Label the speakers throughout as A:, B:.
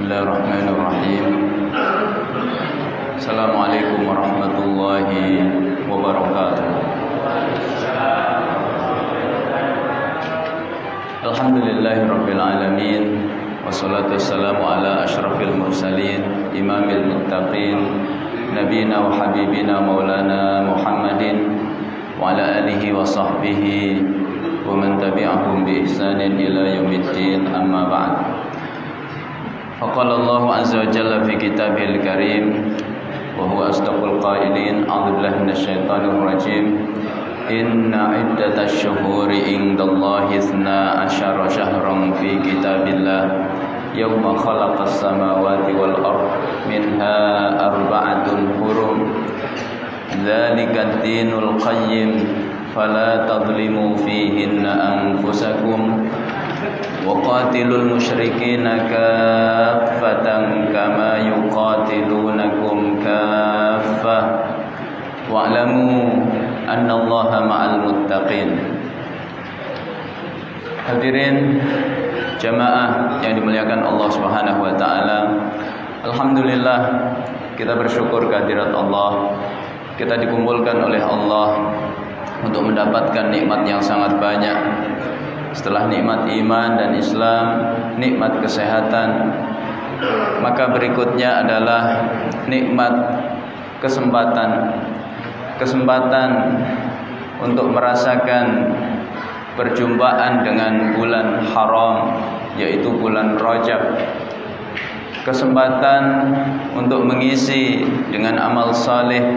A: Bismillahirrahmanirrahim. Assalamualaikum warahmatullahi wabarakatuh. Alhamdulillahirabbil alamin. Wassalatu wassalamu ala asyrafil mursalin, imamil muttaqin, nabiyina wa habibina maulana Muhammadin wa ala alihi wa sahbihi wa man tabi'ahum bi ihsanin ila yaumiddin, amma ba'd. Faqala Allah azza wa jalla fi kitabihil karim wa huwa asdaqul qailin, a'udzu billahi minasyaitonir rajim. Inna iddatash syuhuri indallahi 12 syahran fi kitabillah yawma khalaqas samawati wal ard minha arba'atun hurum dzalika ad-dinul qayyim fala tadhlimu fihinna anfusakum wa qatilul musyrikina kaffatan kama yuqatilunakum kaffah wa'lamu annallaha ma'al muttaqin. Hadirin jamaah yang dimuliakan Allah Subhanahu wa taala, alhamdulillah kita bersyukur kehadirat Allah. Kita dikumpulkan oleh Allah untuk mendapatkan nikmat yang sangat banyak. Setelah nikmat iman dan Islam, nikmat kesehatan, maka berikutnya adalah nikmat kesempatan untuk merasakan perjumpaan dengan bulan haram, yaitu bulan Rajab. Kesempatan untuk mengisi dengan amal saleh.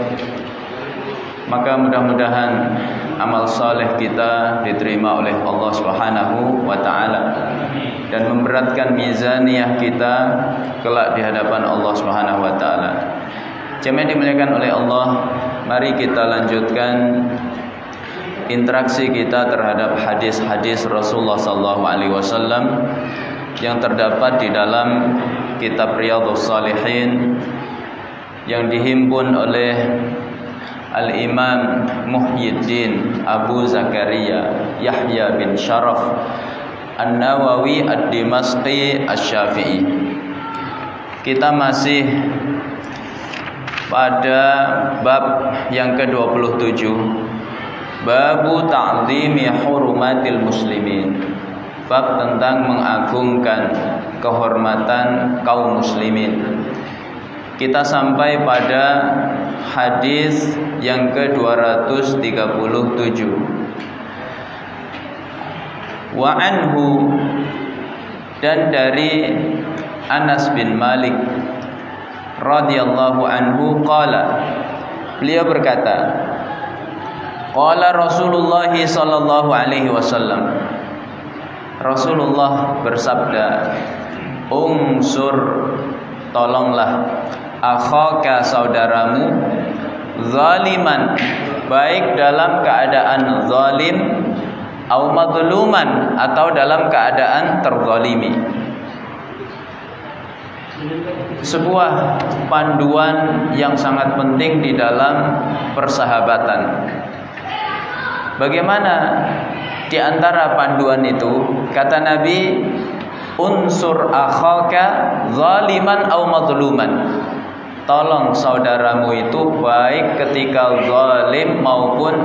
A: Maka mudah-mudahan amal saleh kita diterima oleh Allah Subhanahu wa taala dan memberatkan mizaniyah kita kelak di hadapan Allah Subhanahu wa taala. Jemaah dimuliakan oleh Allah, mari kita lanjutkan interaksi kita terhadap hadis-hadis Rasulullah SAW yang terdapat di dalam kitab Riyadhus Shalihin yang dihimpun oleh Al-Imam Muhyiddin Abu Zakaria Yahya bin Sharaf An-Nawawi Ad-Dimashqi Asy-Syafi'i. Kita masih pada bab yang ke-27, Babu ta'zimi hurumatil muslimin, bab tentang mengagungkan kehormatan kaum muslimin. Kita sampai pada hadis yang ke-237. Wa anhu, dan dari Anas bin Malik radhiyallahu anhu qala, beliau berkata, qala Rasulullah sallallahu alaihi wasallam, Rasulullah bersabda, unsur, tolonglah, akhaka, saudaramu, zaliman, baik dalam keadaan zalim, au madluman, atau dalam keadaan terzalimi. Sebuah panduan yang sangat penting di dalam persahabatan. Bagaimana di antara panduan itu? Kata Nabi, unsur akhaka zaliman au madluman, tolong saudaramu itu baik ketika zalim maupun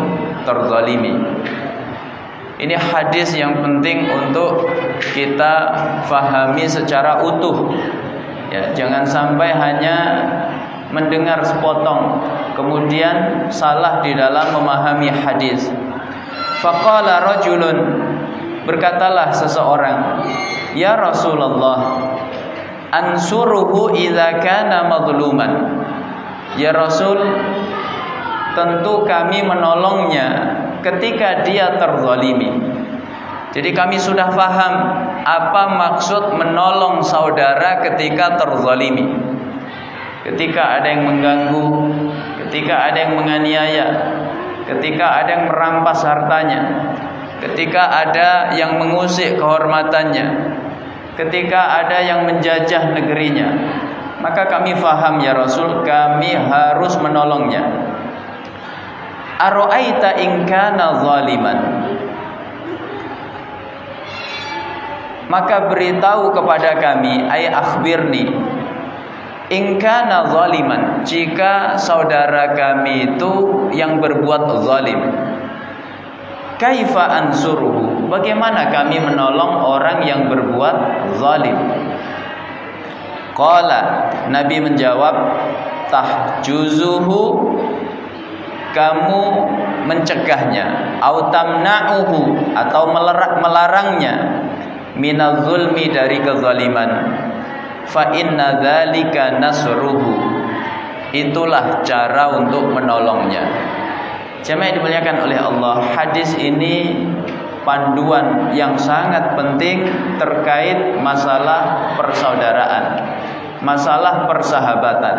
A: terzalimi. Ini hadis yang penting untuk kita fahami secara utuh. Ya, jangan sampai hanya mendengar sepotong kemudian salah di dalam memahami hadis. Faqala rajulun, berkatalah seseorang, ya Rasulullah, ansuruhu idza kana madluman. Ya Rasul, tentu kami menolongnya ketika dia terzalimi. Jadi kami sudah paham apa maksud menolong saudara ketika terzalimi. Ketika ada yang mengganggu, ketika ada yang menganiaya, ketika ada yang merampas hartanya, ketika ada yang mengusik kehormatannya, ketika ada yang menjajah negerinya, maka kami faham ya Rasul, kami harus menolongnya. Ara'aita in kana zaliman, maka beritahu kepada kami, ay akhbirni, in kana zaliman, jika saudara kami itu yang berbuat zalim, kaifa ansuruhu, bagaimana kami menolong orang yang berbuat zalim? Qala, Nabi menjawab, tahjuzuhu, kamu mencegahnya, au tamna'uhu, atau melarangnya, minaz zulmi, dari kezaliman, fa inna dzalika nasruhu, itulah cara untuk menolongnya. Jemaah yang dimuliakan oleh Allah, hadis ini panduan yang sangat penting terkait masalah persaudaraan, masalah persahabatan.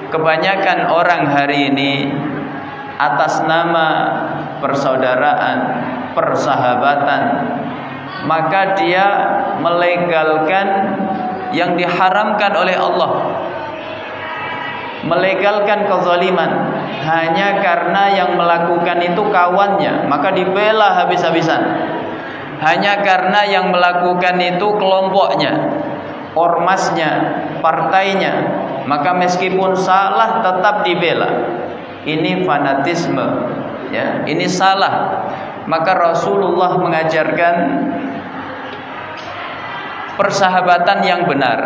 A: Kebanyakan orang hari ini atas nama persaudaraan, persahabatan, maka dia melegalkan yang diharamkan oleh Allah, melegalkan kezaliman hanya karena yang melakukan itu kawannya, maka dibela habis-habisan. Hanya karena yang melakukan itu kelompoknya, ormasnya, partainya, maka meskipun salah tetap dibela. Ini fanatisme, ya, ini salah. Maka Rasulullah mengajarkan persahabatan yang benar.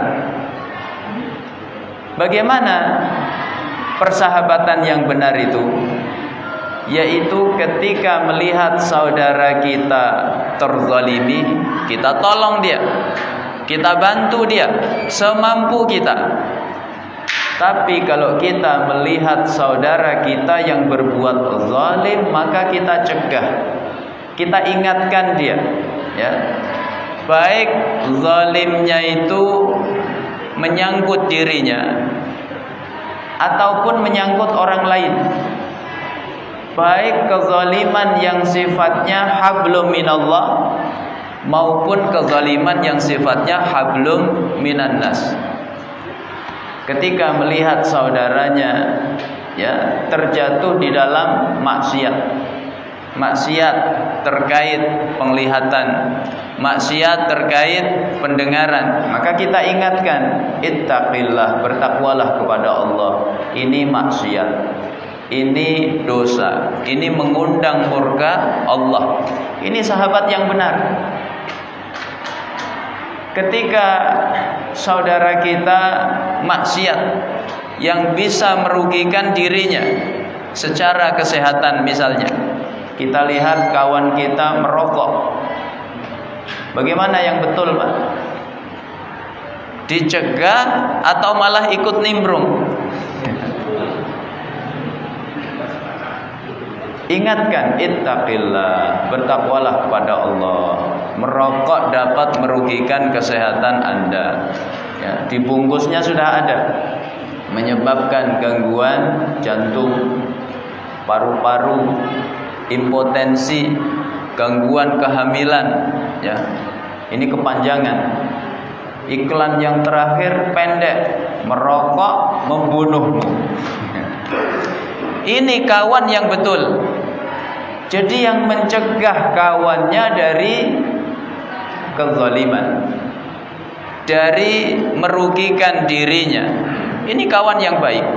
A: Bagaimana persahabatan yang benar itu? Yaitu ketika melihat saudara kita terzalimi, kita tolong dia, kita bantu dia semampu kita. Tapi kalau kita melihat saudara kita yang berbuat zalim, maka kita cegah, kita ingatkan dia, ya. Baik zalimnya itu menyangkut dirinya ataupun menyangkut orang lain, baik kezaliman yang sifatnya hablum minallah maupun kezaliman yang sifatnya hablum minannas. Ketika melihat saudaranya, ya, terjatuh di dalam maksiat, maksiat terkait penglihatan, maksiat terkait pendengaran, maka kita ingatkan, ittaqillah, bertakwalah kepada Allah. Ini maksiat, ini dosa, ini mengundang murka Allah. Ini sahabat yang benar. Ketika saudara kita maksiat yang bisa merugikan dirinya secara kesehatan, misalnya kita lihat kawan kita merokok, bagaimana yang betul, Pak? Dicegah atau malah ikut nimbrung? Ingatkan, ittaqillah, bertakwalah kepada Allah. Merokok dapat merugikan kesehatan Anda, ya, dibungkusnya sudah ada, menyebabkan gangguan jantung, paru-paru, impotensi, gangguan kehamilan, ya. Ini kepanjangan. Iklan yang terakhir pendek, merokok membunuhmu. Ini kawan yang betul. Jadi yang mencegah kawannya dari kezaliman, dari merugikan dirinya, ini kawan yang baik.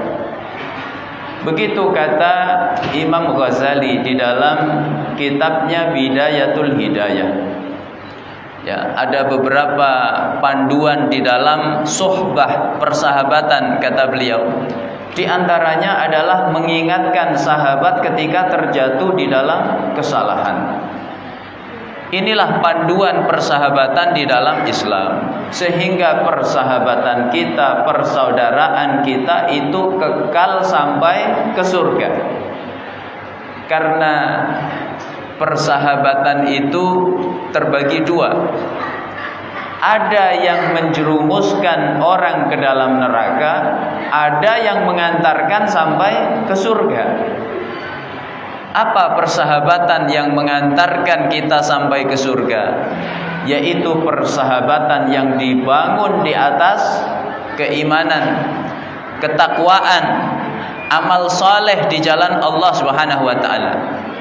A: Begitu kata Imam Ghazali di dalam kitabnya Bidayatul Hidayah. Ya, ada beberapa panduan di dalam suhbah persahabatan, kata beliau. Di antaranya adalah mengingatkan sahabat ketika terjatuh di dalam kesalahan. Inilah panduan persahabatan di dalam Islam, sehingga persahabatan kita, persaudaraan kita itu kekal sampai ke surga. Karena persahabatan itu terbagi dua. Ada yang menjerumuskan orang ke dalam neraka, ada yang mengantarkan sampai ke surga. Apa persahabatan yang mengantarkan kita sampai ke surga? Yaitu persahabatan yang dibangun di atas keimanan, ketakwaan, amal saleh di jalan Allah Subhanahu wa taala.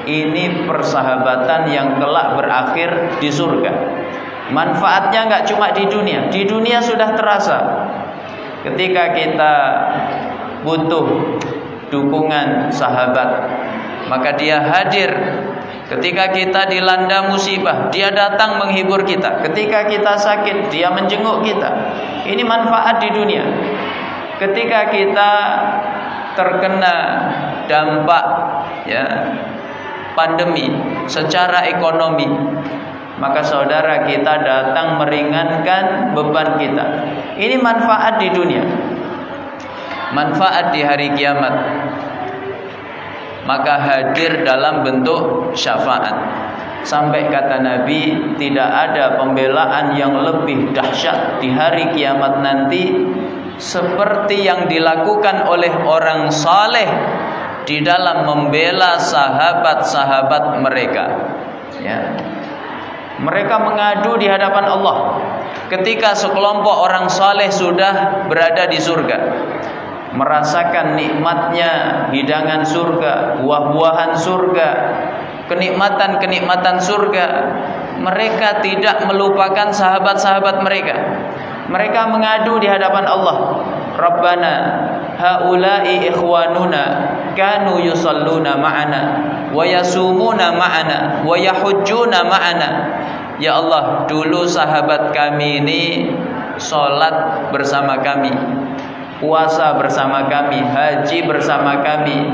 A: Ini persahabatan yang kelak berakhir di surga. Manfaatnya nggak cuma di dunia sudah terasa. Ketika kita butuh dukungan sahabat, maka dia hadir. Ketika kita dilanda musibah, dia datang menghibur kita. Ketika kita sakit, dia menjenguk kita. Ini manfaat di dunia. Ketika kita terkena dampak pandemi secara ekonomi, maka saudara kita datang meringankan beban kita. Ini manfaat di dunia. Manfaat di hari kiamat, maka hadir dalam bentuk syafaat. Sampai kata Nabi, tidak ada pembelaan yang lebih dahsyat di hari kiamat nanti seperti yang dilakukan oleh orang saleh di dalam membela sahabat-sahabat mereka. Mereka mengadu di hadapan Allah ketika sekelompok orang saleh sudah berada di surga, merasakan nikmatnya hidangan surga, buah-buahan surga, kenikmatan-kenikmatan surga. Mereka tidak melupakan sahabat-sahabat mereka. Mereka mengadu di hadapan Allah, Rabbana haula'i ikhwanuna kanu yusalluna ma'ana wa yasumuna ma'ana wa yahujjuna ma'ana. Ya Allah, dulu sahabat kami ini sholat bersama kami, puasa bersama kami, haji bersama kami,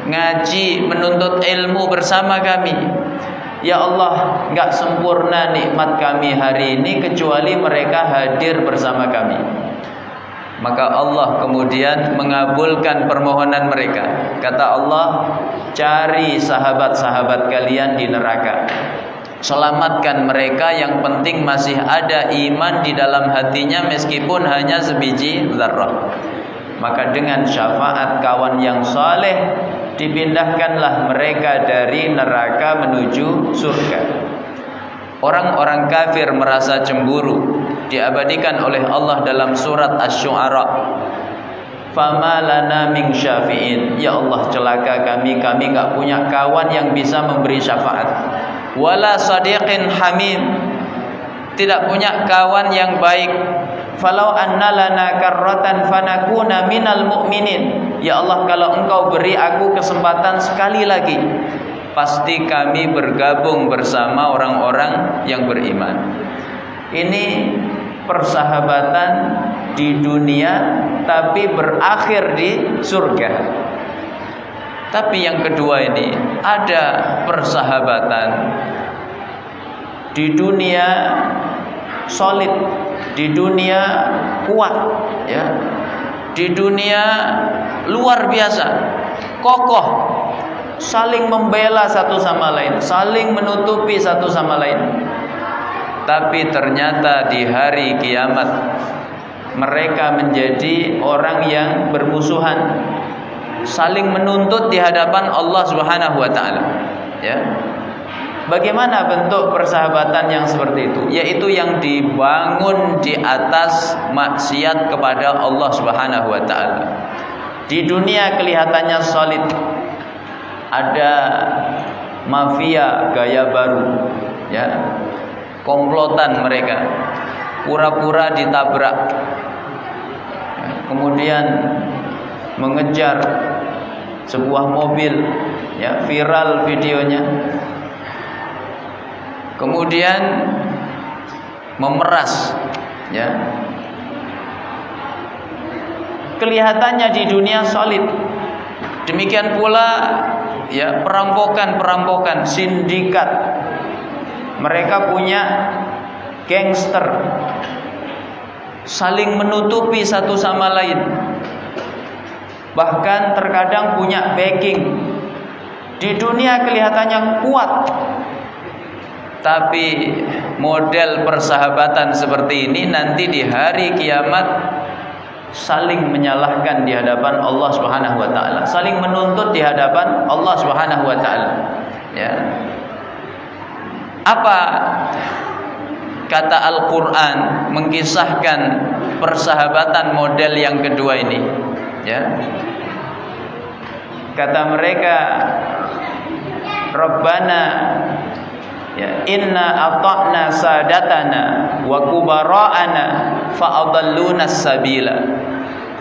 A: ngaji menuntut ilmu bersama kami. Ya Allah, enggak sempurna nikmat kami hari ini kecuali mereka hadir bersama kami. Maka Allah kemudian mengabulkan permohonan mereka. Kata Allah, cari sahabat-sahabat kalian di neraka, selamatkan mereka, yang penting masih ada iman di dalam hatinya meskipun hanya sebiji zarrah. Maka dengan syafaat kawan yang saleh, dipindahkanlah mereka dari neraka menuju surga. Orang-orang kafir merasa cemburu, diabadikan oleh Allah dalam surat Asy-Syu'ara. Fama lana min syafi'in. Ya Allah, celaka kami enggak punya kawan yang bisa memberi syafaat. Wala sadiqin hamim, tidak punya kawan yang baik. Falau anna lana karratan fanakuna minal mu'minin. Ya Allah, kalau engkau beri aku kesempatan sekali lagi, pasti kami bergabung bersama orang-orang yang beriman. Ini persahabatan di dunia tapi berakhir di surga. Tapi yang kedua ini, ada persahabatan di dunia solid, di dunia kuat, di dunia luar biasa, kokoh, saling membela satu sama lain, saling menutupi satu sama lain. Tapi ternyata di hari kiamat mereka menjadi orang yang bermusuhan, saling menuntut di hadapan Allah Subhanahu wa taala. Bagaimana bentuk persahabatan yang seperti itu? Yaitu yang dibangun di atas maksiat kepada Allah Subhanahu wa taala. Di dunia kelihatannya solid, ada mafia gaya baru, komplotan mereka, pura-pura ditabrak, kemudian mengejar sebuah mobil, viral videonya, kemudian memeras, kelihatannya di dunia solid. Demikian pula perampokan, sindikat. Mereka punya gangster, saling menutupi satu sama lain. Bahkan terkadang punya backing. Di dunia kelihatannya kuat, tapi model persahabatan seperti ini nanti di hari kiamat saling menyalahkan di hadapan Allah Subhanahu wa taala, saling menuntut di hadapan Allah Subhanahu wa taala. Apa kata Al-Qur'an mengisahkan persahabatan model yang kedua ini? Kata mereka, Rabbana Ya, inna ata'na sadatana wa kubara'ana fa adalluna sabila.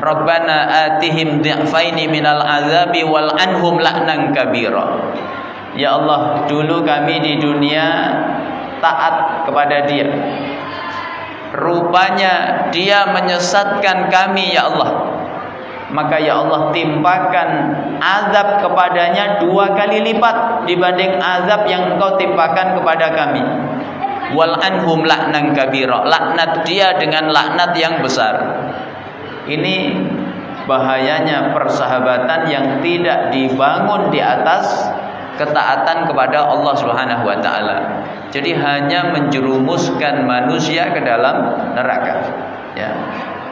A: Rabbana atihim dhi'faini minal azabi wal anhum la'nan kabira. Ya Allah, dulu kami di dunia taat kepada Dia. Rupanya Dia menyesatkan kami, ya Allah. Maka ya Allah, timpakan azab kepadanya 2 kali lipat dibanding azab yang Engkau timpakan kepada kami. Wal anhum la'nan kabira. Laknat dia dengan laknat yang besar. Ini bahayanya persahabatan yang tidak dibangun di atas ketaatan kepada Allah Subhanahu wa taala. Jadi hanya menjerumuskan manusia ke dalam neraka. Ya.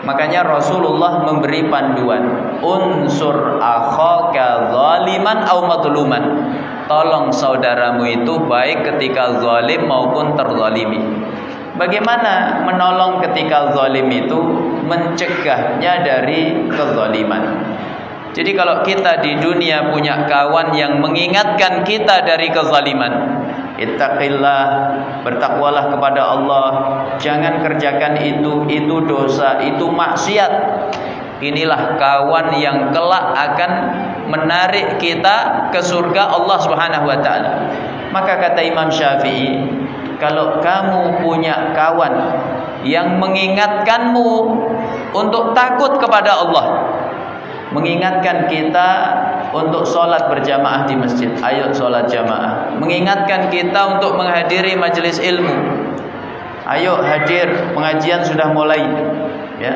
A: Makanya Rasulullah memberi panduan, unsur akhaka zaliman aw madluman. Tolong saudaramu itu baik ketika zalim maupun terzalimi. Bagaimana menolong ketika zalim itu? Mencegahnya dari kezaliman. Jadi kalau kita di dunia punya kawan yang mengingatkan kita dari kezaliman, ittaqillah, bertakwalah kepada Allah, jangan kerjakan itu dosa, itu maksiat. Inilah kawan yang kelak akan menarik kita ke surga Allah Subhanahu wa taala. Maka kata Imam Syafi'i, kalau kamu punya kawan yang mengingatkanmu untuk takut kepada Allah, mengingatkan kita untuk sholat berjamaah di masjid, ayo sholat jamaah. Mengingatkan kita untuk menghadiri majelis ilmu, ayo hadir, pengajian sudah mulai. Ya.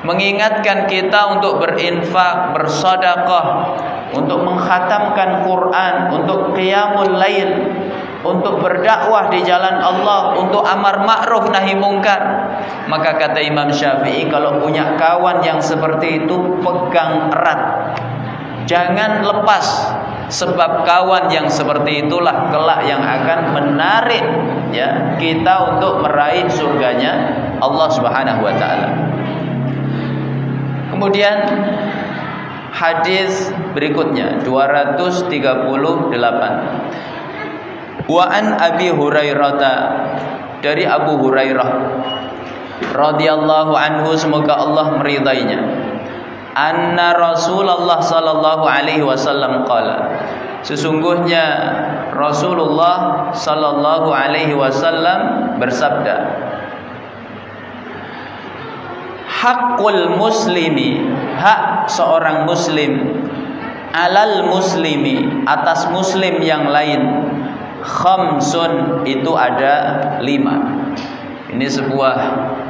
A: Mengingatkan kita untuk berinfak, bersedekah, untuk mengkhatamkan Quran, untuk qiyamul lail, untuk berdakwah di jalan Allah, untuk amar ma'ruf nahi mungkar. Maka kata Imam Syafi'i, kalau punya kawan yang seperti itu, pegang erat, jangan lepas. Sebab kawan yang seperti itulah kelak yang akan menarik ya kita untuk meraih surganya Allah Subhanahu wa taala. Kemudian hadis berikutnya 238. Wa an Abi Hurairah, dari Abu Hurairah radhiyallahu anhu, semoga Allah meridainya, anna Rasulullah sallallahu alaihi wasallam qala, sesungguhnya Rasulullah sallallahu alaihi wasallam bersabda, hakul muslimi, hak seorang muslim, alal muslimi, atas muslim yang lain, khamsun, itu ada 5. Ini sebuah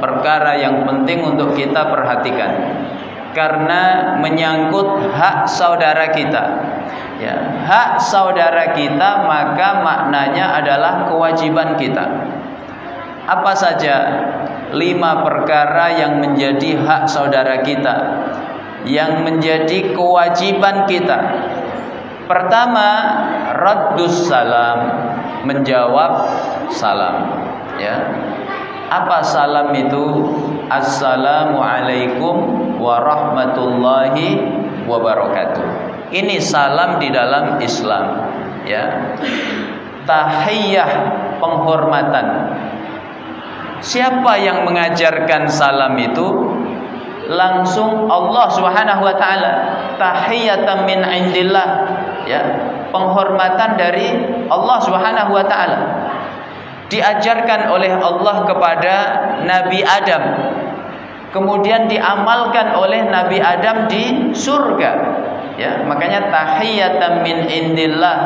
A: perkara yang penting untuk kita perhatikan, karena menyangkut hak saudara kita. Ya, hak saudara kita maka maknanya adalah kewajiban kita. Apa saja 5 perkara yang menjadi hak saudara kita, yang menjadi kewajiban kita? Pertama, raddus salam, menjawab salam. Ya. Apa salam itu? Assalamualaikum warahmatullahi wabarakatuh. Ini salam di dalam Islam. Ya. Tahiyyah, penghormatan. Siapa yang mengajarkan salam itu? Langsung Allah Subhanahu wa taala. Tahiyatan min indillah, ya, penghormatan dari Allah Subhanahu wa taala. Diajarkan oleh Allah kepada Nabi Adam, kemudian diamalkan oleh Nabi Adam di surga. Ya, makanya tahiyatan min indillah,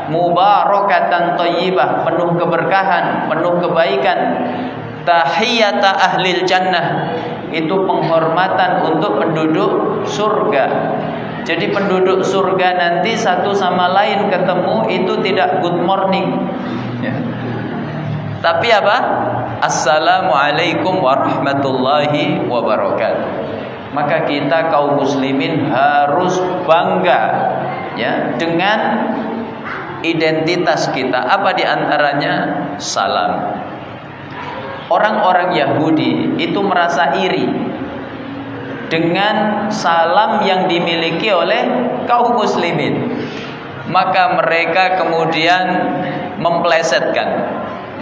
A: mubarakatan thayyibah, penuh keberkahan, penuh kebaikan. Tahiyata ahlil jannah, itu penghormatan untuk penduduk surga. Jadi penduduk surga nanti satu sama lain ketemu itu tidak good morning, ya. Tapi apa? Assalamualaikum warahmatullahi wabarakatuh. Maka kita kaum muslimin harus bangga ya dengan identitas kita. Apa diantaranya? Salam. Orang-orang Yahudi itu merasa iri dengan salam yang dimiliki oleh kaum muslimin. Maka mereka kemudian memplesetkan.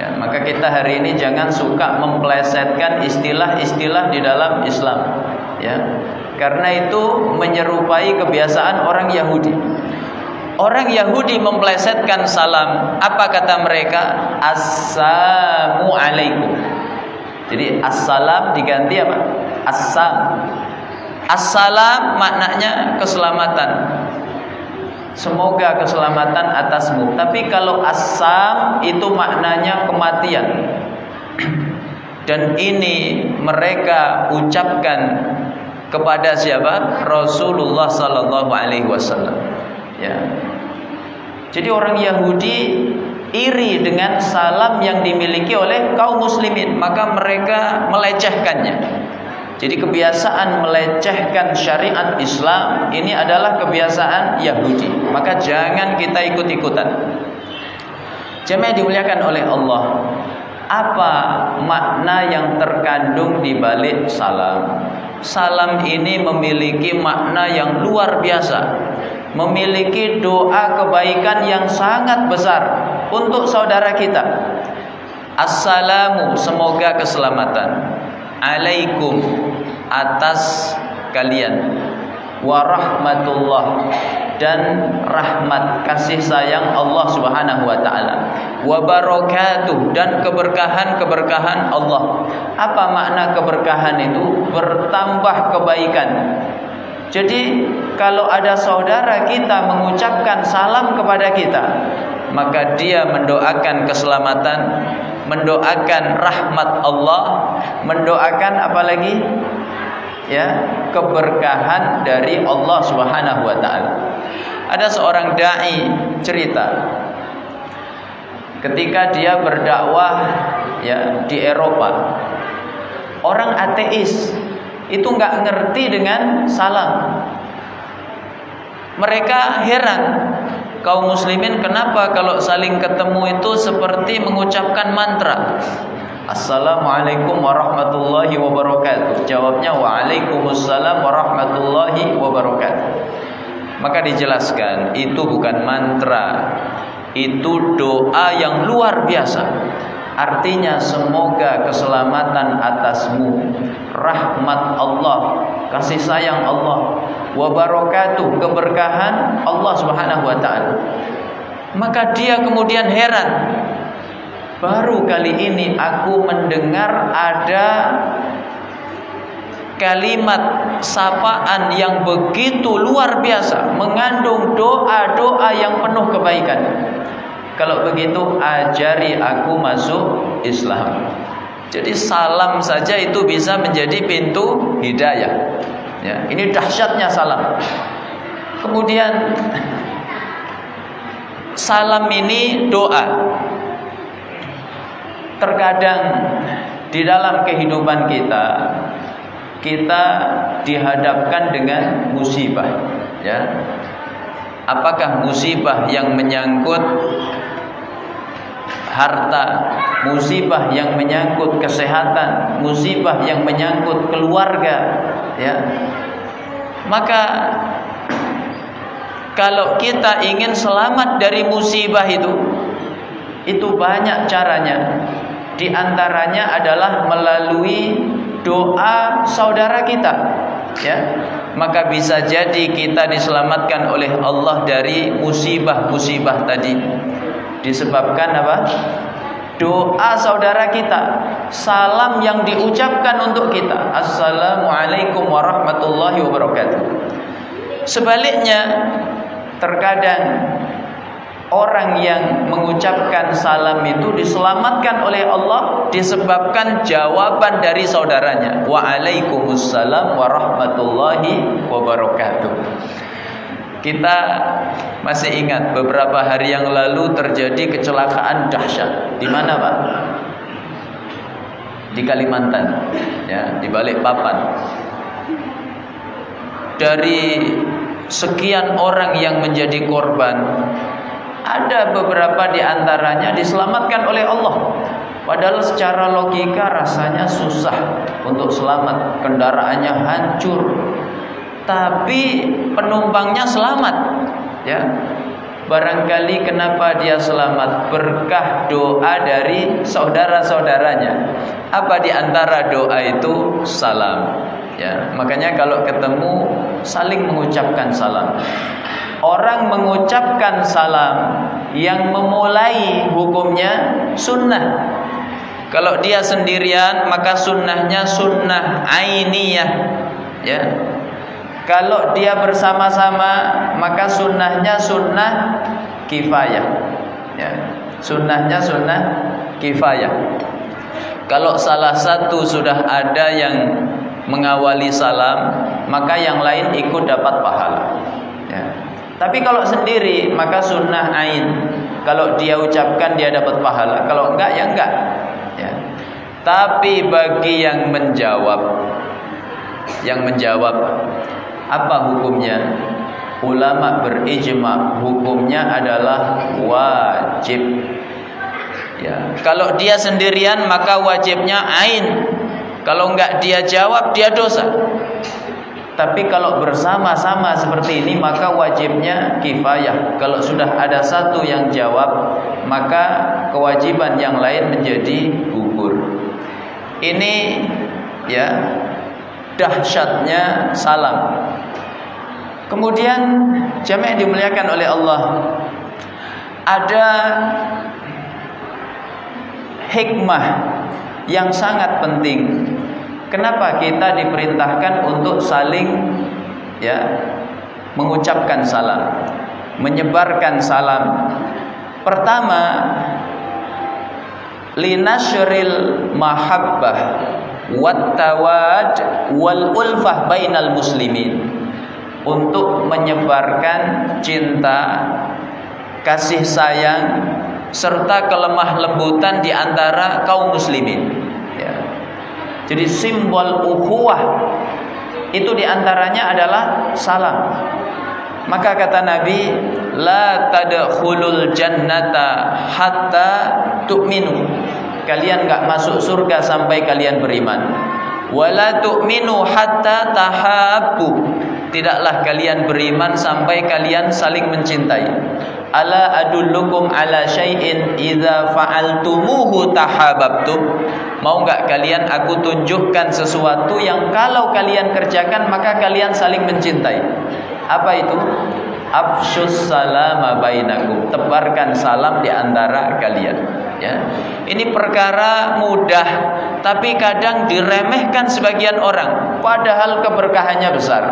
A: Ya, maka kita hari ini jangan suka memplesetkan istilah-istilah di dalam Islam. Ya, karena itu menyerupai kebiasaan orang Yahudi. Orang Yahudi memplesetkan salam. Apa kata mereka? Assalamu alaikum. Jadi assalam diganti apa? Assam. Assalam maknanya keselamatan. Semoga keselamatan atasmu. Tapi kalau assam itu maknanya kematian. Dan ini mereka ucapkan kepada siapa? Rasulullah sallallahu alaihi wasallam. Ya. Jadi orang Yahudi iri dengan salam yang dimiliki oleh kaum muslimin, maka mereka melecehkannya. Jadi kebiasaan melecehkan syariat Islam ini adalah kebiasaan Yahudi. Maka jangan kita ikut-ikutan. Jemaah dimuliakan oleh Allah. Apa makna yang terkandung di balik salam? Salam ini memiliki makna yang luar biasa. Memiliki doa kebaikan yang sangat besar untuk saudara kita. Assalamu, semoga keselamatan. Alaikum, atas kalian. Warahmatullah, dan rahmat kasih sayang Allah Subhanahu wa taala. Wabarakatuh, dan keberkahan-keberkahan Allah. Apa makna keberkahan itu? Bertambah kebaikan. Jadi kalau ada saudara kita mengucapkan salam kepada kita, maka dia mendoakan keselamatan, mendoakan rahmat Allah, mendoakan apa lagi? Ya, keberkahan dari Allah Subhanahu wa taala. Ada seorang dai cerita ketika dia berdakwah ya di Eropa. Orang ateis itu nggak ngerti dengan salam. Mereka heran, kaum muslimin, kenapa kalau saling ketemu itu seperti mengucapkan mantra. Assalamualaikum warahmatullahi wabarakatuh. Jawabnya waalaikumsalam warahmatullahi wabarakatuh. Maka dijelaskan itu bukan mantra, itu doa yang luar biasa. Artinya semoga keselamatan atasmu, rahmat Allah, kasih sayang Allah, wabarakatuh, keberkahan Allah Subhanahu wa taala. Maka dia kemudian heran. Baru kali ini aku mendengar ada kalimat sapaan yang begitu luar biasa, mengandung doa-doa yang penuh kebaikan. Kalau begitu ajari aku masuk Islam. Jadi salam saja itu bisa menjadi pintu hidayah. Ya, ini dahsyatnya salam. Kemudian salam ini doa. Terkadang di dalam kehidupan kita dihadapkan dengan musibah, ya. Apakah musibah yang menyangkut harta, musibah yang menyangkut kesehatan, musibah yang menyangkut keluarga, ya. Maka kalau kita ingin selamat dari musibah itu banyak caranya. Di antaranya adalah melalui doa saudara kita, ya. Maka bisa jadi kita diselamatkan oleh Allah dari musibah-musibah tadi. Disebabkan apa? Doa saudara kita, salam yang diucapkan untuk kita. Assalamualaikum warahmatullahi wabarakatuh. Sebaliknya, terkadang orang yang mengucapkan salam itu diselamatkan oleh Allah disebabkan jawaban dari saudaranya. Waalaikumsalam warahmatullahi wabarakatuh. Kita masih ingat beberapa hari yang lalu terjadi kecelakaan dahsyat. Di mana, Pak? Di Kalimantan, ya, di Balikpapan. Dari sekian orang yang menjadi korban, ada beberapa di antaranya diselamatkan oleh Allah. Padahal secara logika rasanya susah untuk selamat, kendaraannya hancur, tapi penumpangnya selamat, ya. barangkali kenapa dia selamat? Berkah doa dari saudara-saudaranya. Apa di antara doa itu? Salam. Ya, makanya kalau ketemu saling mengucapkan salam. Orang mengucapkan salam yang memulai hukumnya sunnah. Kalau dia sendirian maka sunnahnya sunnah ainiyah. Ya. Kalau dia bersama-sama maka sunnahnya sunnah kifayah. Ya. Sunnahnya sunnah kifayah. Kalau salah satu sudah ada yang mengawali salam, maka yang lain ikut dapat pahala. Ya. Tapi kalau sendiri maka sunnah ain. Kalau dia ucapkan dia dapat pahala. Kalau enggak ya enggak. Ya. Tapi bagi yang menjawab apa hukumnya? Ulama berijma hukumnya adalah wajib. Ya. Kalau dia sendirian maka wajibnya ain. Kalau enggak dia jawab dia dosa. Tapi kalau bersama-sama seperti ini maka wajibnya kifayah. Kalau sudah ada satu yang jawab maka kewajiban yang lain menjadi gugur. Ini ya dahsyatnya salam. Kemudian jamaah yang dimuliakan oleh Allah, ada hikmah yang sangat penting. Kenapa kita diperintahkan untuk saling ya mengucapkan salam, menyebarkan salam? Pertama, linasyril mahabbah wat tawad wal ulfah bainal muslimin, untuk menyebarkan cinta, kasih sayang serta kelemah lembutan di antara kaum muslimin. Ya. Jadi simbol ukhuwah itu diantaranya adalah salam. Maka kata Nabi, la tadkhulul jannata hatta tu'minu. Kalian enggak masuk surga sampai kalian beriman. Wala tu'minu hatta tahabbu. Tidaklah kalian beriman sampai kalian saling mencintai. Ala adullukum ala syai'in idza fa'altumuhu tahabbtum. Mau enggak kalian aku tunjukkan sesuatu yang kalau kalian kerjakan maka kalian saling mencintai? Apa itu? Afsyus salama bainakum. Tebarkan salam di antara kalian. Ya. Ini perkara mudah, tapi kadang diremehkan sebagian orang, padahal keberkahannya besar.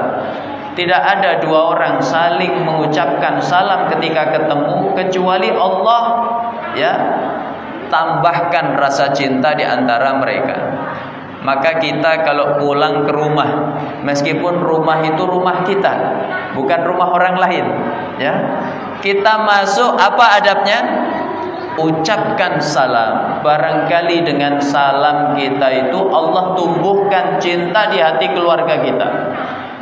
A: Tidak ada dua orang saling mengucapkan salam ketika ketemu kecuali Allah ya tambahkan rasa cinta di antara mereka. Maka kita kalau pulang ke rumah, meskipun rumah itu rumah kita, bukan rumah orang lain, ya. Kita masuk, apa adabnya? Ucapkan salam. Barangkali dengan salam kita itu Allah tumbuhkan cinta di hati keluarga kita.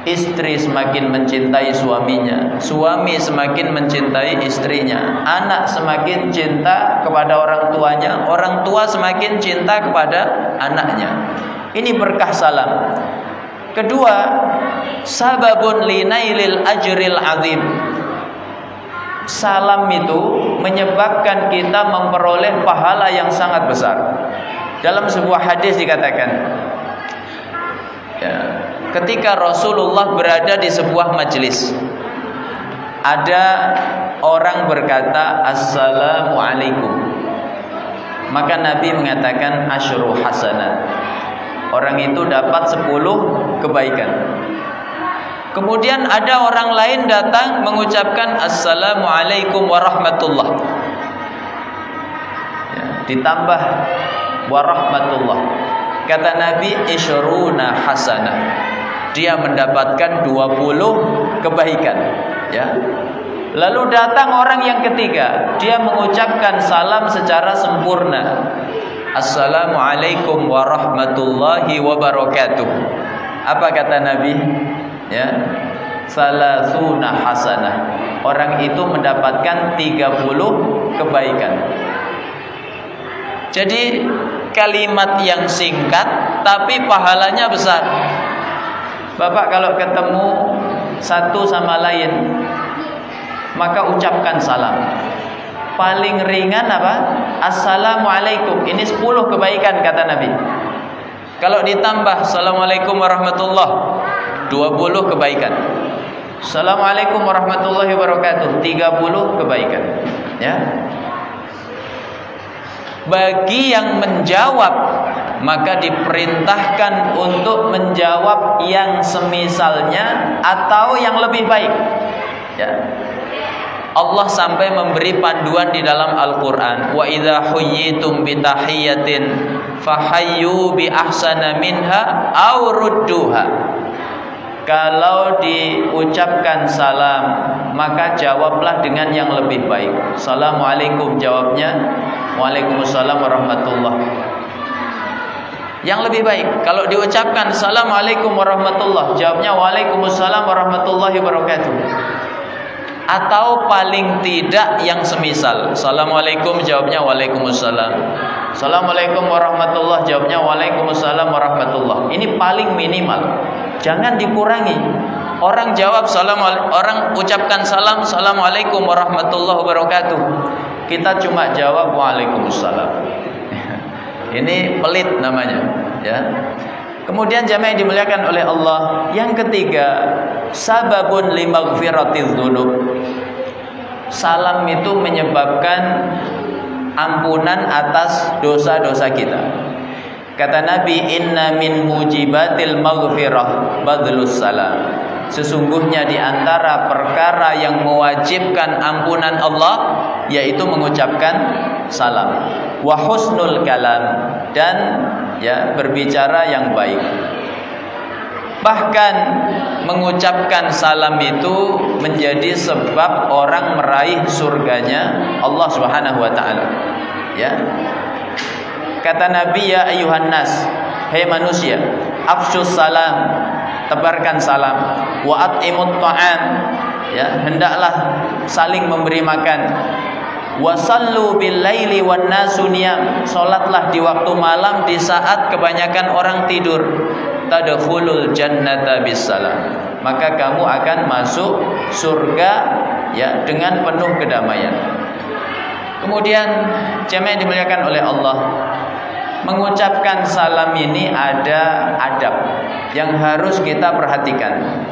A: Istri semakin mencintai suaminya, suami semakin mencintai istrinya, anak semakin cinta kepada orang tuanya, orang tua semakin cinta kepada anaknya. Ini berkah salam. Kedua, sababun linailil ajril azim. Salam itu menyebabkan kita memperoleh pahala yang sangat besar. Dalam sebuah hadis dikatakan, ya, ketika Rasulullah berada di sebuah majelis, ada orang berkata Assalamualaikum. Maka Nabi mengatakan asyru hasanat. Orang itu dapat 10 kebaikan. Kemudian ada orang lain datang mengucapkan Assalamualaikum warahmatullah. Ya, ditambah warahmatullah. Kata Nabi isyruna hasanah. Dia mendapatkan 20 kebaikan, ya. Lalu datang orang yang ketiga, dia mengucapkan salam secara sempurna. Assalamualaikum warahmatullahi wabarakatuh. Apa kata Nabi? Ya. Salasuna hasanah. Orang itu mendapatkan 30 kebaikan. Jadi kalimat yang singkat tapi pahalanya besar. Bapak kalau ketemu satu sama lain, maka ucapkan salam. Paling ringan apa? Assalamualaikum. Ini 10 kebaikan kata Nabi. Kalau ditambah Assalamualaikum warahmatullah, 20 kebaikan. Assalamualaikum warahmatullahi wabarakatuh, 30 kebaikan. Ya. Bagi yang menjawab, maka diperintahkan untuk menjawab yang semisalnya atau yang lebih baik. Ya. Allah sampai memberi panduan di dalam Al-Quran. Wa idza huyyitum bi tahiyyatin fahayyu bi ahsana minha aw rudduha. Kalau diucapkan salam, maka jawablah dengan yang lebih baik. Assalamualaikum jawabnya, Waalaikumsalam warahmatullahi. Yang lebih baik, kalau diucapkan Assalamualaikum warahmatullahi, jawabnya Waalaikumsalam warahmatullahi wabarakatuh. Atau paling tidak yang semisal. Assalamualaikum jawabnya Waalaikumsalam. Assalamualaikum warahmatullahi, jawabnya Waalaikumsalam warahmatullahi. Ini paling minimal. Jangan dikurangi. Orang jawab salam, orang ucapkan salam, Assalamualaikum warahmatullahi wabarakatuh. Kita cuma jawab Waalaikumsalam. Ini pelit namanya, ya. Kemudian jamaah yang dimuliakan oleh Allah, yang ketiga, sababun limaghfiratiz dzunub. Salam itu menyebabkan ampunan atas dosa-dosa kita. Kata Nabi, inna min mujibatil maghfirah badlus salam. Sesungguhnya di antara perkara yang mewajibkan ampunan Allah yaitu mengucapkan salam. Wa husnul kalam, dan ya berbicara yang baik. Bahkan mengucapkan salam itu menjadi sebab orang meraih surganya Allah Subhanahu wa taala. Ya. Kata Nabi, ya ayuhan nas, hai manusia, afsyus salam, tebarkan salam, wa at'imut ta'am, ya, hendaklah saling memberi makan. Wa sallu bil laili wan nasu niyam, salatlah di waktu malam di saat kebanyakan orang tidur. Tadkhulul jannata bisalam, maka kamu akan masuk surga ya dengan penuh kedamaian. Kemudian jemaah yang dimuliakan oleh Allah, mengucapkan salam ini ada adab yang harus kita perhatikan.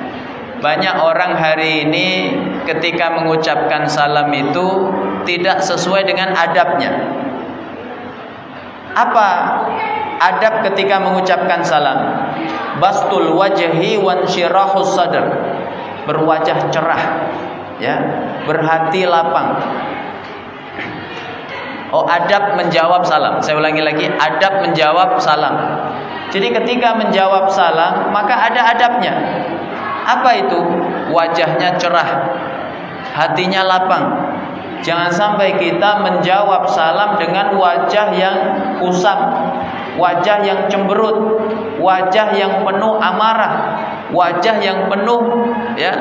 A: Banyak orang hari ini ketika mengucapkan salam itu tidak sesuai dengan adabnya. Apa adab ketika mengucapkan salam? Bastul wajhi wan syirahus sadr, berwajah cerah, ya, berhati lapang. Oh, adab menjawab salam. Saya ulangi lagi, adab menjawab salam. Jadi ketika menjawab salam, maka ada adabnya. Apa itu? Wajahnya cerah, hatinya lapang. Jangan sampai kita menjawab salam dengan wajah yang kusam, wajah yang cemberut, wajah yang penuh amarah, wajah yang penuh ya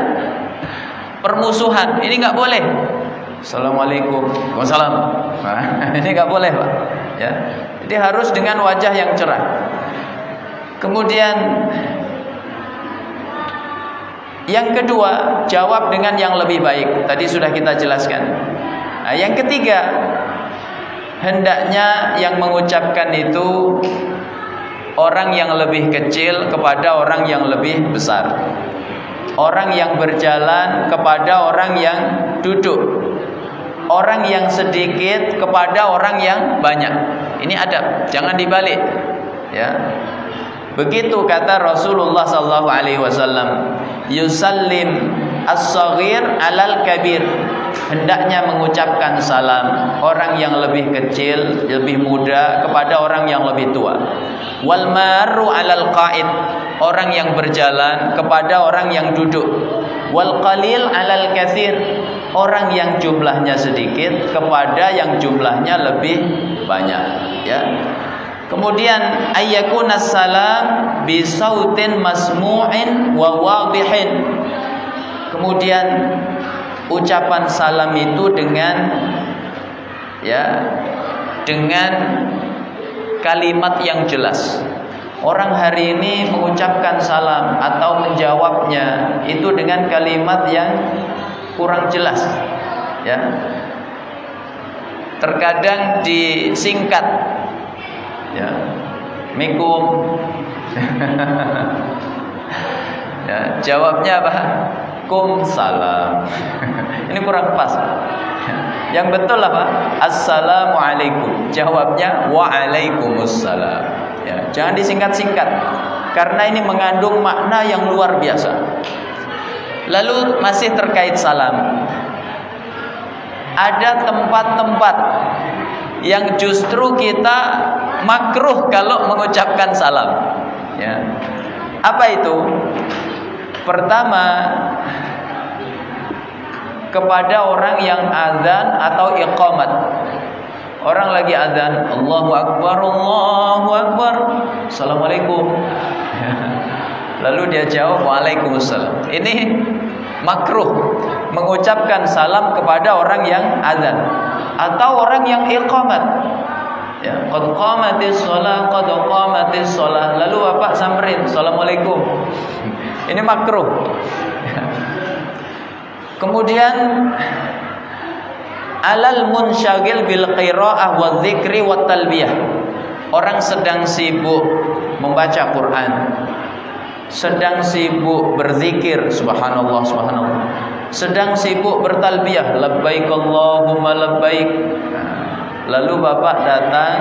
A: permusuhan. Ini nggak boleh. Assalamualaikum, waalaikumsalam. Nah, ini nggak boleh, Pak. Ya, jadi harus dengan wajah yang cerah. Kemudian yang kedua, jawab dengan yang lebih baik. Tadi sudah kita jelaskan. Nah, yang ketiga, hendaknya yang mengucapkan itu orang yang lebih kecil kepada orang yang lebih besar, orang yang berjalan kepada orang yang duduk, orang yang sedikit kepada orang yang banyak. Ini adab, jangan dibalik. Ya. Begitu kata Rasulullah sallallahu alaihi wasallam, yusallim as-saghir 'alal kabir. Hendaknya mengucapkan salam orang yang lebih kecil, lebih muda kepada orang yang lebih tua. Wal maru 'alal qa'id, orang yang berjalan kepada orang yang duduk. Wal qalil 'alal katsir, orang yang jumlahnya sedikit kepada yang jumlahnya lebih banyak, ya. Kemudian ayyakunas salam bi sautin masmu'in wa wadhihin. Kemudian ucapan salam itu dengan kalimat yang jelas. Orang hari ini mengucapkan salam atau menjawabnya itu dengan kalimat yang kurang jelas. Ya. Terkadang disingkat. Ya. Mikum. Ya, jawabnya apa? Kum salam. Ini kurang pas. Yang betul apa? Assalamualaikum. Jawabnya waalaikumsalam. Ya, jangan disingkat-singkat karena ini mengandung makna yang luar biasa. Lalu masih terkait salam. Ada tempat-tempat yang justru kita makruh kalau mengucapkan salam. Ya. Apa itu? Pertama, kepada orang yang azan atau iqamat. Orang lagi azan, Allahu Akbar, Allahu Akbar, Assalamualaikum. Lalu dia jawab Waalaikumsalam. Ini makruh mengucapkan salam kepada orang yang azan atau orang yang iqamat. Ya, qad qamatis shalah, qad qamatis shalah. Lalu Bapak samperin, Assalamualaikum. Ini makruh. Kemudian alal munsyagil bil qiraah wa dzikri wa talbiyah. Orang sedang sibuk membaca Quran, sedang sibuk berzikir, subhanallah subhanallah, sedang sibuk bertalbiyah, labbaik Allahumma labbaik. Lalu Bapak datang,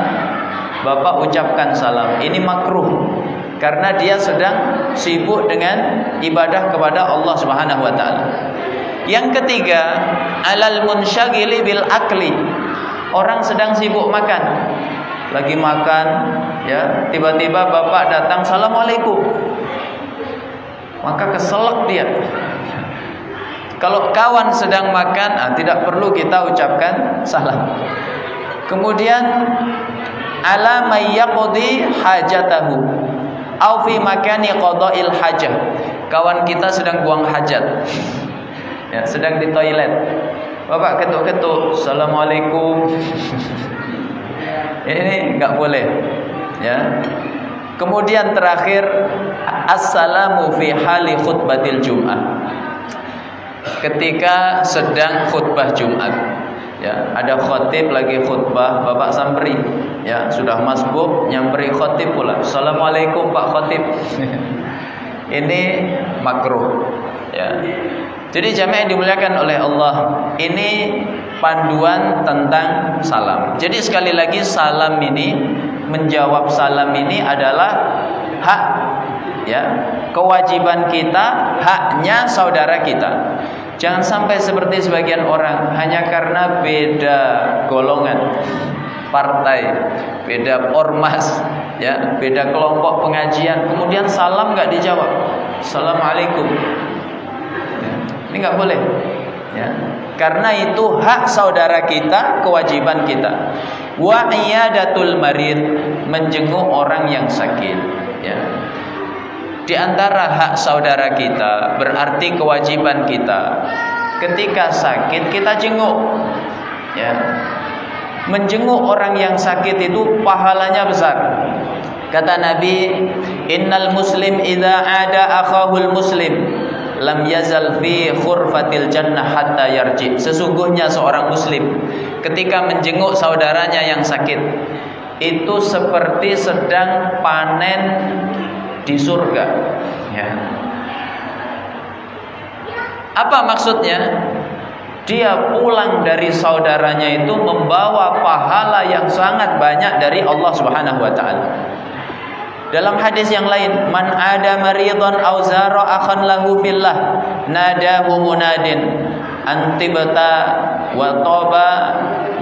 A: Bapak ucapkan salam. Ini makruh karena dia sedang sibuk dengan ibadah kepada Allah Subhanahu wa taala. Yang ketiga, alal munsyagili bil akli. Orang sedang sibuk makan. Lagi makan, ya, tiba-tiba Bapak datang, Assalamualaikum. Maka keselak dia. Kalau kawan sedang makan, tidak perlu kita ucapkan salam. Kemudian ala may yaqdi hajatahu au fi makani qada'il hajah. Kawan kita sedang buang hajat. Ya, sedang di toilet. Bapak ketuk-ketuk, Assalamualaikum. Ini enggak boleh. Ya. Kemudian terakhir, assalamu fi hali khutbatil Jum'ah. Ketika sedang khutbah Jumat. Ya, ada khatib lagi khutbah, Bapak samperi. Ya, sudah masbuk, nyamperi khatib pula. Assalamualaikum Pak Khatib. Ini makruh. Ya. Jadi jamaah yang dimuliakan oleh Allah, ini panduan tentang salam. Jadi sekali lagi salam ini, menjawab salam ini adalah hak, ya, kewajiban kita, haknya saudara kita. Jangan sampai seperti sebagian orang hanya karena beda golongan, partai, beda ormas, ya, beda kelompok pengajian, kemudian salam nggak dijawab. Assalamualaikum. Ini nggak boleh, ya. Karena itu hak saudara kita, kewajiban kita. Wa iyadatul marid, menjenguk orang yang sakit, ya. Di antara hak saudara kita berarti kewajiban kita. Ketika sakit kita jenguk, ya. Menjenguk orang yang sakit itu pahalanya besar. Kata Nabi, innal muslim idza ada akhahul muslim lam yazal fi khurfatil jannah hatta yarji. Sesungguhnya seorang muslim ketika menjenguk saudaranya yang sakit itu seperti sedang panen di surga, ya. Apa maksudnya? Dia pulang dari saudaranya itu membawa pahala yang sangat banyak dari Allah Subhanahu wa taala. Dalam hadis yang lain, man ada maridhan aw zara akhan lahu fillah nadahu munadin antibata wa taba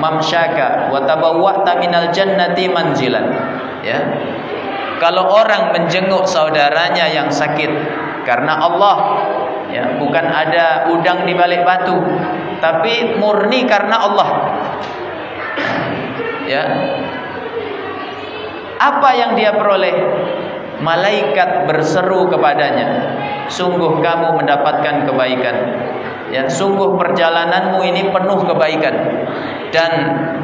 A: mamsyaka wa tabawwa'ta minal jannati manzilan. Ya. Kalau orang menjenguk saudaranya yang sakit karena Allah, ya, bukan ada udang di balik batu, tapi murni karena Allah. Ya. Apa yang dia peroleh? Malaikat berseru kepadanya, sungguh kamu mendapatkan kebaikan. Ya, sungguh perjalananmu ini penuh kebaikan dan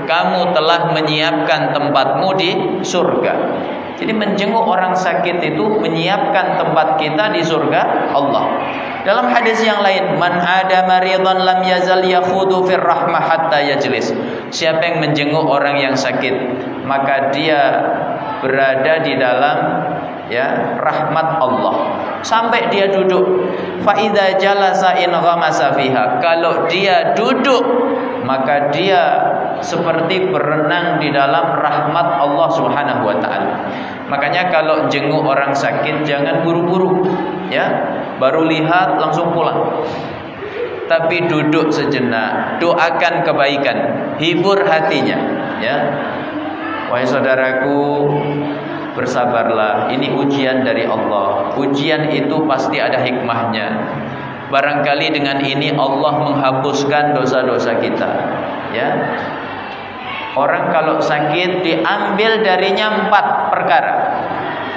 A: kamu telah menyiapkan tempatmu di surga. Jadi menjenguk orang sakit itu menyiapkan tempat kita di surga Allah. Dalam hadis yang lain, man ada maridan lam yazal yakhudu fir rahmah hatta yajlis. Siapa yang menjenguk orang yang sakit, maka dia berada di dalam rahmat Allah sampai dia duduk. Fa idza jalasa in ghamasa fiha. Kalau dia duduk, maka dia seperti berenang di dalam rahmat Allah Subhanahu wa taala. Makanya kalau jenguk orang sakit jangan buru-buru, baru lihat langsung pulang. Tapi duduk sejenak, doakan kebaikan, hibur hatinya, Wahai saudaraku, bersabarlah, ini ujian dari Allah. Ujian itu pasti ada hikmahnya. Barangkali dengan ini Allah menghapuskan dosa-dosa kita, Orang kalau sakit diambil darinya 4 perkara.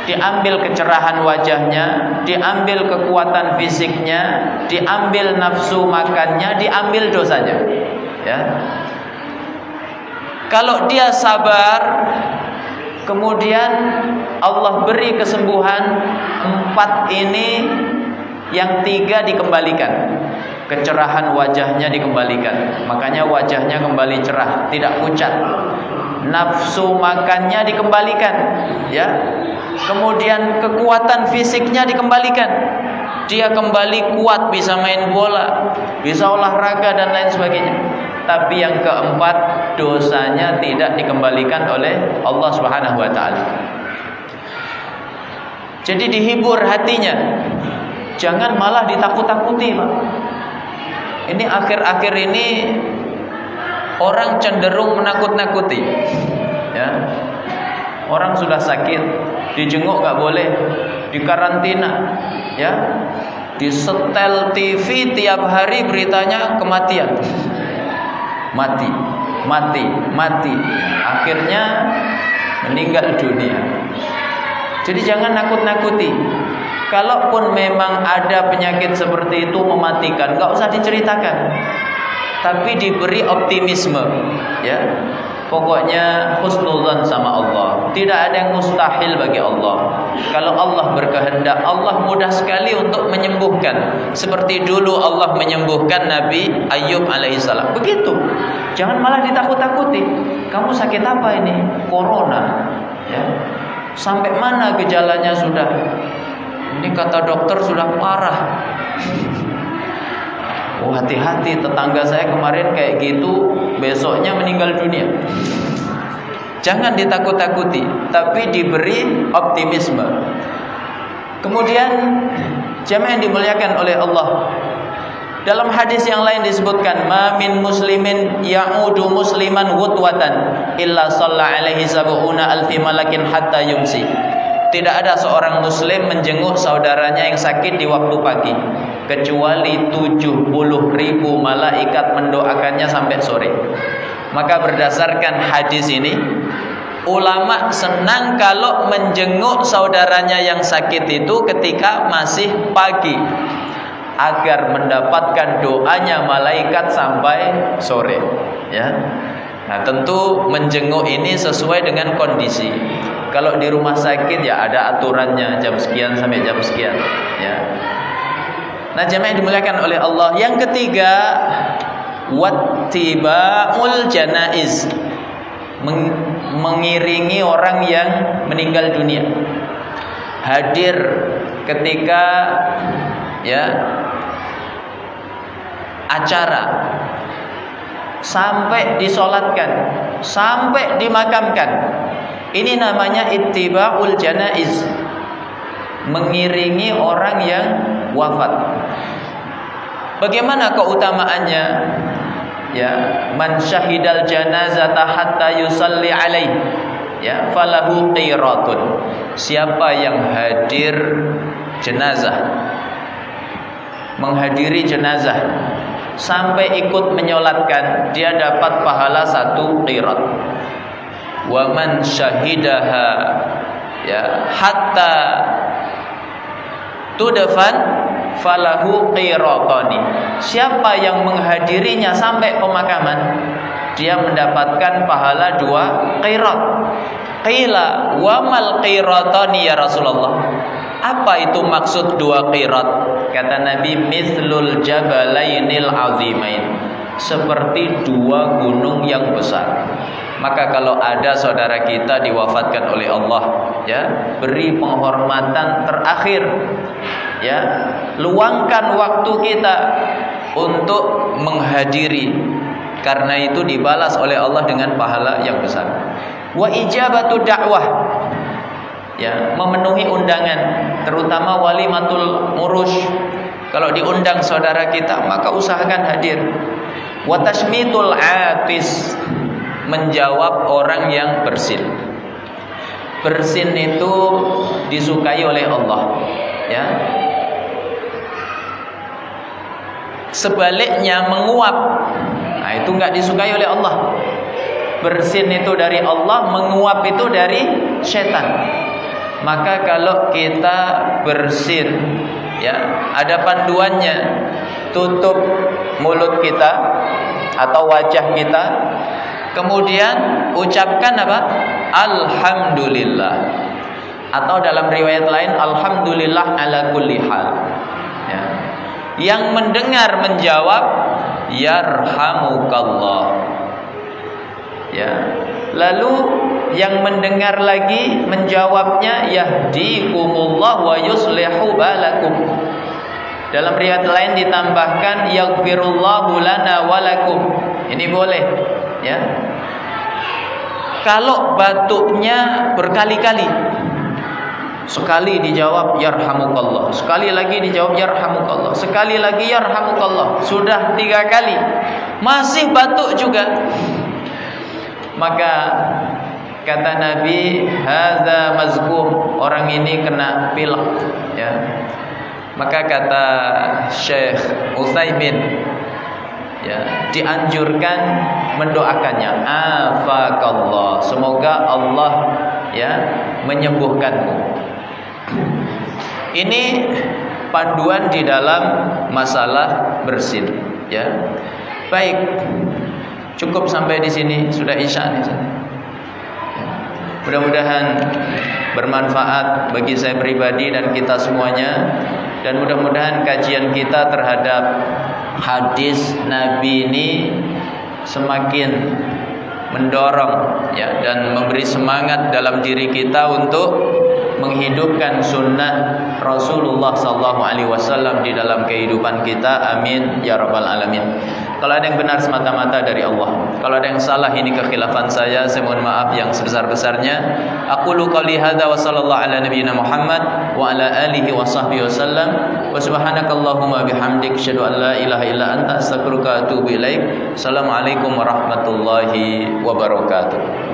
A: Diambil kecerahan wajahnya, diambil kekuatan fisiknya, diambil nafsu makannya, diambil dosanya. Kalau dia sabar, kemudian Allah beri kesembuhan, 4 ini yang 3 dikembalikan. Kecerahan wajahnya dikembalikan, makanya wajahnya kembali cerah, tidak pucat. Nafsu makannya dikembalikan, Kemudian kekuatan fisiknya dikembalikan. Dia kembali kuat, bisa main bola, bisa olahraga dan lain sebagainya. Tapi yang keempat, dosanya tidak dikembalikan oleh Allah Subhanahu wa taala. Jadi dihibur hatinya. Jangan malah ditakut-takuti, Pak. Ini akhir-akhir ini orang cenderung menakut-nakuti, Orang sudah sakit, dijenguk nggak boleh, dikarantina, disetel TV tiap hari beritanya kematian, mati, akhirnya meninggal dunia. Jadi jangan nakut-nakuti. Kalaupun memang ada penyakit seperti itu mematikan, nggak usah diceritakan, tapi diberi optimisme, Pokoknya husnudzan sama Allah. Tidak ada yang mustahil bagi Allah. Kalau Allah berkehendak, Allah mudah sekali untuk menyembuhkan. Seperti dulu Allah menyembuhkan Nabi Ayyub alaihissalam. Begitu. Jangan malah ditakut-takuti. Kamu sakit apa ini? Corona. Sampai mana gejalanya sudah? Ini kata dokter sudah parah. Oh, hati-hati, tetangga saya kemarin kayak gitu, besoknya meninggal dunia. Jangan ditakut-takuti, tapi diberi optimisme. Kemudian jamaah yang dimuliakan oleh Allah, dalam hadis yang lain disebutkan, ma min muslimin ya'udu musliman wutwatan illa shalla alaihi sab'una alfi malakin hatta yumsi. Tidak ada seorang muslim menjenguk saudaranya yang sakit di waktu pagi, kecuali 70.000 malaikat mendoakannya sampai sore. Maka berdasarkan hadis ini, ulama senang kalau menjenguk saudaranya yang sakit itu ketika masih pagi, agar mendapatkan doanya malaikat sampai sore. Nah, tentu menjenguk ini sesuai dengan kondisi. Kalau di rumah sakit ada aturannya, jam sekian sampai jam sekian, Nah, jemaah yang dimuliakan oleh Allah, yang ketiga, wattiba'ul janaiz, mengiringi orang yang meninggal dunia. Hadir ketika acara, sampai disolatkan, sampai dimakamkan. Ini namanya ittiba'ul janaiz, mengiringi orang yang wafat. Bagaimana keutamaannya? Man syahidal janazata hatta yusalli alaih, falahu qiratun. Siapa yang hadir jenazah, menghadiri jenazah sampai ikut menyolatkan, dia dapat pahala 1 qirat. Wa man syahidaha hatta tudfan falahu qiratani. Siapa yang menghadirinya sampai pemakaman, dia mendapatkan pahala 2 qirat. Qila wa mal qiratani ya Rasulullah. Apa itu maksud 2 qirat? kata Nabi, mithlul jabalainil azimain, seperti dua gunung yang besar. Maka kalau ada saudara kita diwafatkan oleh Allah, ya, beri penghormatan terakhir, ya, luangkan waktu kita untuk menghadiri, karena itu dibalas oleh Allah dengan pahala yang besar. Wa ijabatu dakwah, ya, memenuhi undangan, terutama walimatul murus. Kalau diundang saudara kita, maka usahakan hadir. Wa tashmitul atis, menjawab orang yang bersin. Bersin itu disukai oleh Allah, ya. Sebaliknya menguap, nah itu enggak disukai oleh Allah. Bersin itu dari Allah, menguap itu dari setan. Maka kalau kita bersin, ya, ada panduannya, tutup mulut kita atau wajah kita, kemudian ucapkan apa? Alhamdulillah. Atau dalam riwayat lain, alhamdulillah ala kulli hal, ya. Yang mendengar menjawab yarhamukallah, ya. Lalu yang mendengar lagi menjawabnya yahdikumullah wa yuslihu balakum. Dalam riwayat lain ditambahkan yaghfirullahu lana walakum. Ini boleh, ya. Kalau batuknya berkali-kali, sekali dijawab yarhamukallah, sekali lagi dijawab yarhamukallah, sekali lagi yarhamukallah, sudah 3 kali masih batuk juga, maka kata Nabi, hadza mazkum, orang ini kena pilek, ya. Maka kata Syekh Utsaimin, ya, dianjurkan mendoakannya, afakallah, semoga Allah, ya, menyembuhkanmu. Ini panduan di dalam masalah bersin, ya. Baik, cukup sampai di sini, sudah isya nih. Mudah-mudahan bermanfaat bagi saya pribadi dan kita semuanya, dan mudah-mudahan kajian kita terhadap hadis Nabi ini semakin mendorong, ya, dan memberi semangat dalam diri kita untuk menghidupkan sunnah Rasulullah SAW di dalam kehidupan kita. Amin ya rabbal alamin. Kalau ada yang benar semata-mata dari Allah, kalau ada yang salah ini kekhilafan saya mohon maaf yang sebesar-besarnya. Aqulu qouli hadza wa sallallahu ala nabiyyina Muhammad wa ala alihi wa sahbihi wasallam, wa subhanakallahumma bihamdik asyhadu an la ilaha illa anta astaghfiruka wa atubu ilaik. Assalamualaikum warahmatullahi wabarakatuh.